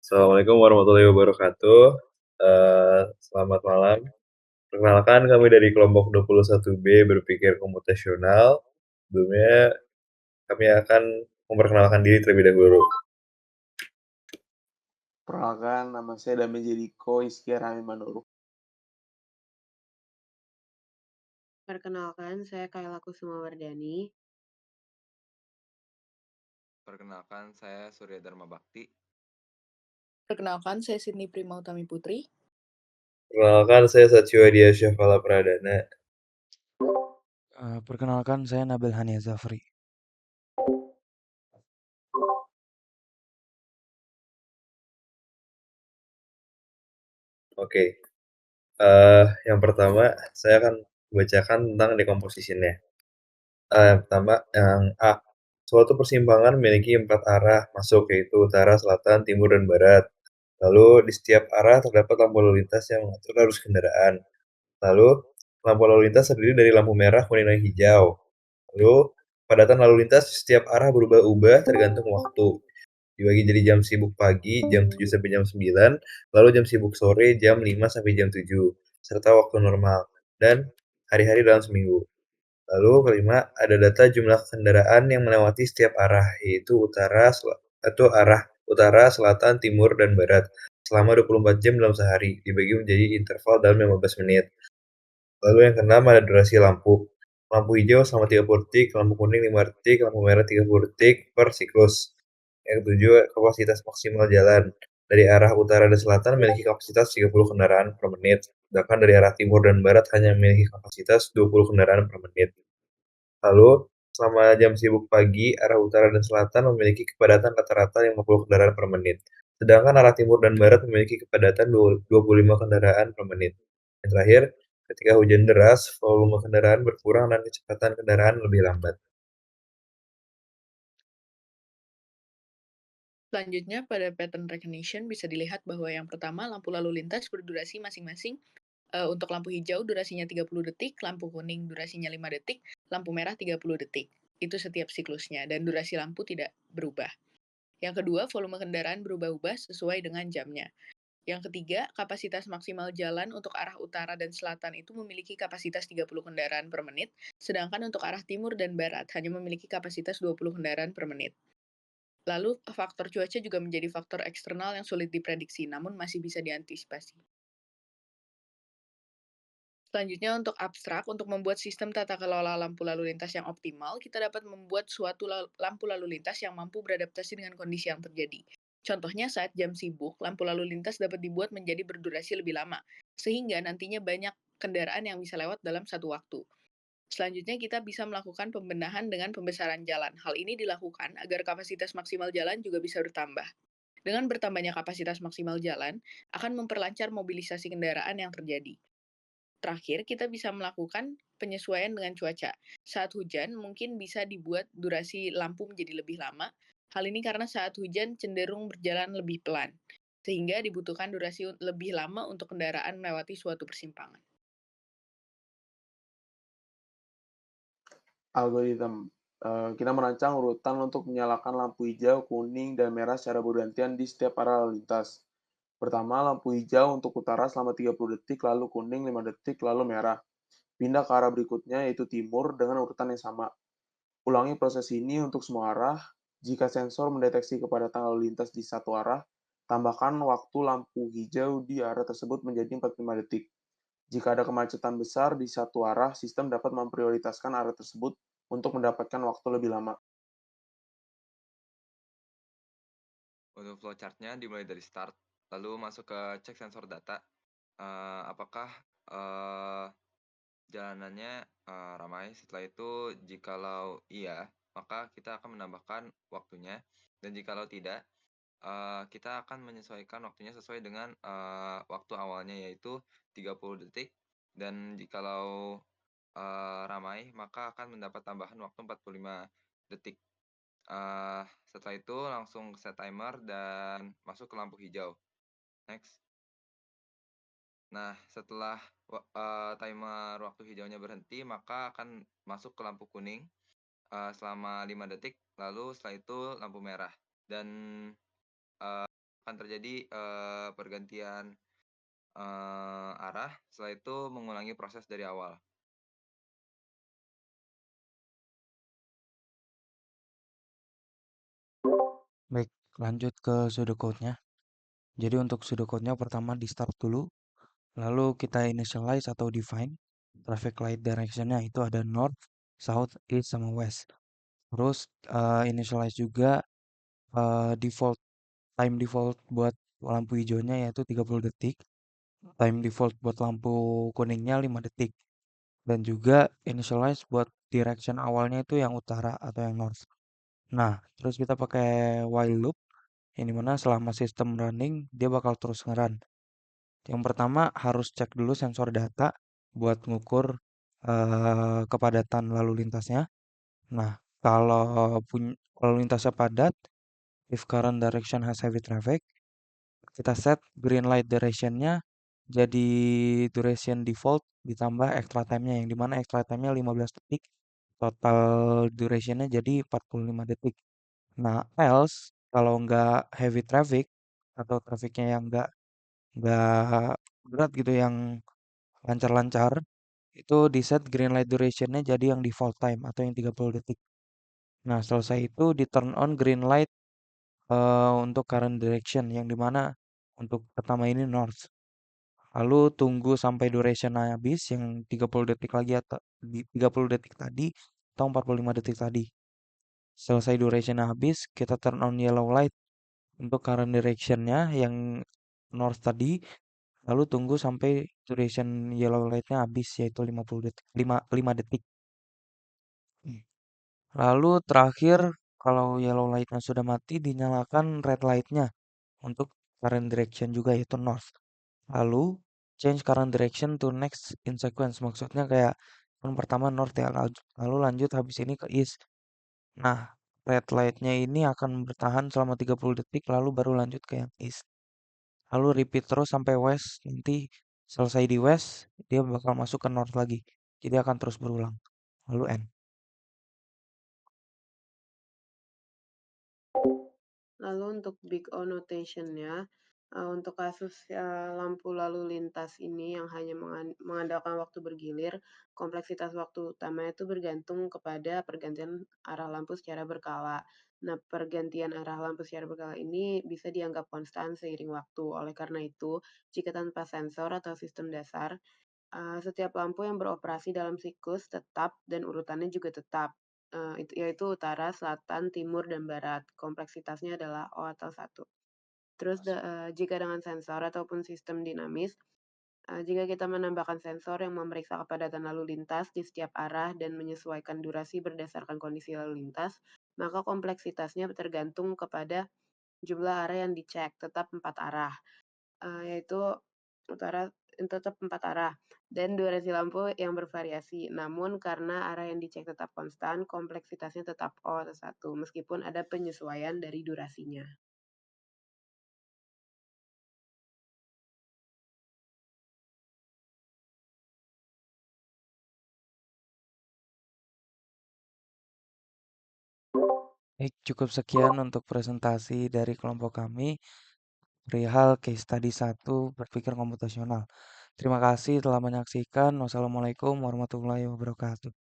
Assalamualaikum warahmatullahi wabarakatuh. Selamat malam. Perkenalkan kami dari kelompok 21B berpikir komputasional. Sebelumnya kami akan memperkenalkan diri terlebih dahulu. Perkenalkan, nama saya Damai Jediko Iskiarami Manurung. Perkenalkan, saya Kayla Kusumawardani. Perkenalkan, saya Surya Dharma Bakti. Perkenalkan, saya Sydney Primautami Putri. Perkenalkan saya Satyo Diasyah Fala Pradana. Perkenalkan, saya Nabil Hania Zafri. Oke, yang pertama saya akan bacakan tentang decomposition-nya. Yang pertama, yang A. Suatu persimpangan memiliki 4 arah masuk, yaitu utara, selatan, timur, dan barat. Lalu di setiap arah terdapat lampu lalu lintas yang mengatur arus kendaraan. Lalu lampu lalu lintas terdiri dari lampu merah, kuning, dan hijau. Lalu kepadatan lalu lintas di setiap arah berubah-ubah tergantung waktu. Dibagi jadi jam sibuk pagi, jam 7 sampai jam 9, lalu jam sibuk sore, jam 5 sampai jam 7, serta waktu normal, dan hari-hari dalam seminggu. Lalu kelima, ada data jumlah kendaraan yang melewati setiap arah, yaitu arah utara, selatan, timur, dan barat, selama 24 jam dalam sehari, dibagi menjadi interval dalam 15 menit. Lalu yang keenam ada durasi lampu. Lampu hijau selama 30 detik, lampu kuning 5 detik, lampu merah 30 detik per siklus. Yang ketujuh, kapasitas maksimal jalan. Dari arah utara dan selatan memiliki kapasitas 30 kendaraan per menit, sedangkan dari arah timur dan barat hanya memiliki kapasitas 20 kendaraan per menit. Lalu, selama jam sibuk pagi, arah utara dan selatan memiliki kepadatan rata-rata 50 kendaraan per menit, sedangkan arah timur dan barat memiliki kepadatan 25 kendaraan per menit. Yang terakhir, ketika hujan deras, volume kendaraan berkurang dan kecepatan kendaraan lebih lambat. Selanjutnya, pada pattern recognition bisa dilihat bahwa yang pertama, lampu lalu lintas berdurasi masing-masing. Untuk lampu hijau durasinya 30 detik, lampu kuning durasinya 5 detik, lampu merah 30 detik. Itu setiap siklusnya, dan durasi lampu tidak berubah. Yang kedua, volume kendaraan berubah-ubah sesuai dengan jamnya. Yang ketiga, kapasitas maksimal jalan untuk arah utara dan selatan itu memiliki kapasitas 30 kendaraan per menit, sedangkan untuk arah timur dan barat hanya memiliki kapasitas 20 kendaraan per menit. Lalu, faktor cuaca juga menjadi faktor eksternal yang sulit diprediksi, namun masih bisa diantisipasi. Selanjutnya, untuk abstrak, untuk membuat sistem tata kelola lampu lalu lintas yang optimal, kita dapat membuat suatu lampu lalu lintas yang mampu beradaptasi dengan kondisi yang terjadi. Contohnya, saat jam sibuk, lampu lalu lintas dapat dibuat menjadi berdurasi lebih lama, sehingga nantinya banyak kendaraan yang bisa lewat dalam satu waktu. Selanjutnya, kita bisa melakukan pembenahan dengan pembesaran jalan. Hal ini dilakukan agar kapasitas maksimal jalan juga bisa bertambah. Dengan bertambahnya kapasitas maksimal jalan, akan memperlancar mobilisasi kendaraan yang terjadi. Terakhir, kita bisa melakukan penyesuaian dengan cuaca. Saat hujan, mungkin bisa dibuat durasi lampu menjadi lebih lama. Hal ini karena saat hujan cenderung berjalan lebih pelan, sehingga dibutuhkan durasi lebih lama untuk kendaraan melewati suatu persimpangan. Algoritma. Kita merancang urutan untuk menyalakan lampu hijau, kuning, dan merah secara bergantian di setiap arah lalu lintas. Pertama, lampu hijau untuk utara selama 30 detik, lalu kuning 5 detik, lalu merah. Pindah ke arah berikutnya, yaitu timur, dengan urutan yang sama. Ulangi proses ini untuk semua arah. Jika sensor mendeteksi kepadatan lalu lintas di satu arah, tambahkan waktu lampu hijau di arah tersebut menjadi 45 detik. Jika ada kemacetan besar di satu arah, sistem dapat memprioritaskan arah tersebut untuk mendapatkan waktu lebih lama. Untuk flowchart-nya dimulai dari start, lalu masuk ke cek sensor data. Apakah jalanannya ramai? Setelah itu, jikalau iya, maka kita akan menambahkan waktunya. Dan jikalau tidak, kita akan menyesuaikan waktunya sesuai dengan waktu awalnya, yaitu 30 detik. Dan jikalau ramai, maka akan mendapat tambahan waktu 45 detik. Setelah itu langsung set timer dan masuk ke lampu hijau. Next. Nah, setelah timer waktu hijaunya berhenti, maka akan masuk ke lampu kuning selama 5 detik, lalu setelah itu lampu merah. Dan akan terjadi, pergantian, arah, setelah itu mengulangi proses dari awal. Baik, lanjut ke pseudocode-nya. Jadi untuk pseudocode-nya pertama di start dulu, lalu kita initialize atau define traffic light direction-nya itu ada north, south, east, sama west. Terus initialize juga default time default buat lampu hijaunya yaitu 30 detik, time default buat lampu kuningnya 5 detik. Dan juga initialize buat direction awalnya itu yang utara atau yang north. Nah, terus kita pakai while loop yang dimana selama sistem running dia bakal terus ngerun. Yang pertama harus cek dulu sensor data buat ngukur kepadatan lalu lintasnya. Nah, kalau lalu lintasnya padat, if current direction has heavy traffic, kita set green light duration-nya jadi duration default ditambah extra time-nya yang dimana extra time-nya 15 detik, total duration-nya jadi 45 detik. Nah, else kalau nggak heavy traffic atau trafficnya yang nggak berat gitu, yang lancar-lancar, itu di set green light duration-nya jadi yang default time atau yang 30 detik. Nah, selesai itu di turn on green light untuk current direction yang dimana untuk pertama ini north. Lalu tunggu sampai duration habis yang 30 detik lagi atau di 30 detik tadi atau 45 detik tadi. Selesai duration habis, kita turn on yellow light untuk current direction-nya yang north tadi. Lalu tunggu sampai duration yellow light-nya habis yaitu 50 detik, 5 detik. Lalu terakhir kalau yellow light-nya sudah mati dinyalakan red light-nya untuk current direction juga yaitu north. Lalu change current direction to next in sequence. Maksudnya kayak kan pertama north ya, lalu lanjut habis ini ke east. Nah, red light-nya ini akan bertahan selama 30 detik lalu baru lanjut ke yang east. Lalu repeat terus sampai west. Nanti selesai di west, dia bakal masuk ke north lagi. Jadi akan terus berulang. Lalu end. Lalu untuk big O notation-nya, untuk kasus lampu lalu lintas ini yang hanya mengandalkan waktu bergilir, kompleksitas waktu utamanya itu bergantung kepada pergantian arah lampu secara berkala. Nah, pergantian arah lampu secara berkala ini bisa dianggap konstan seiring waktu. Oleh karena itu, jika tanpa sensor atau sistem dasar, setiap lampu yang beroperasi dalam siklus tetap dan urutannya juga tetap, yaitu utara, selatan, timur, dan barat. Kompleksitasnya adalah O atau 1. Terus jika dengan sensor ataupun sistem dinamis, jika kita menambahkan sensor yang memeriksa kepadatan lalu lintas di setiap arah dan menyesuaikan durasi berdasarkan kondisi lalu lintas, maka kompleksitasnya tergantung kepada jumlah arah yang dicek, tetap 4 arah. Yaitu utara tetap 4 arah dan durasi lampu yang bervariasi. Namun karena arah yang dicek tetap konstan, kompleksitasnya tetap O atau 1 meskipun ada penyesuaian dari durasinya. Baik, cukup sekian untuk presentasi dari kelompok kami perihal case study 1 berpikir komputasional. Terima kasih telah menyaksikan. Wassalamualaikum warahmatullahi wabarakatuh.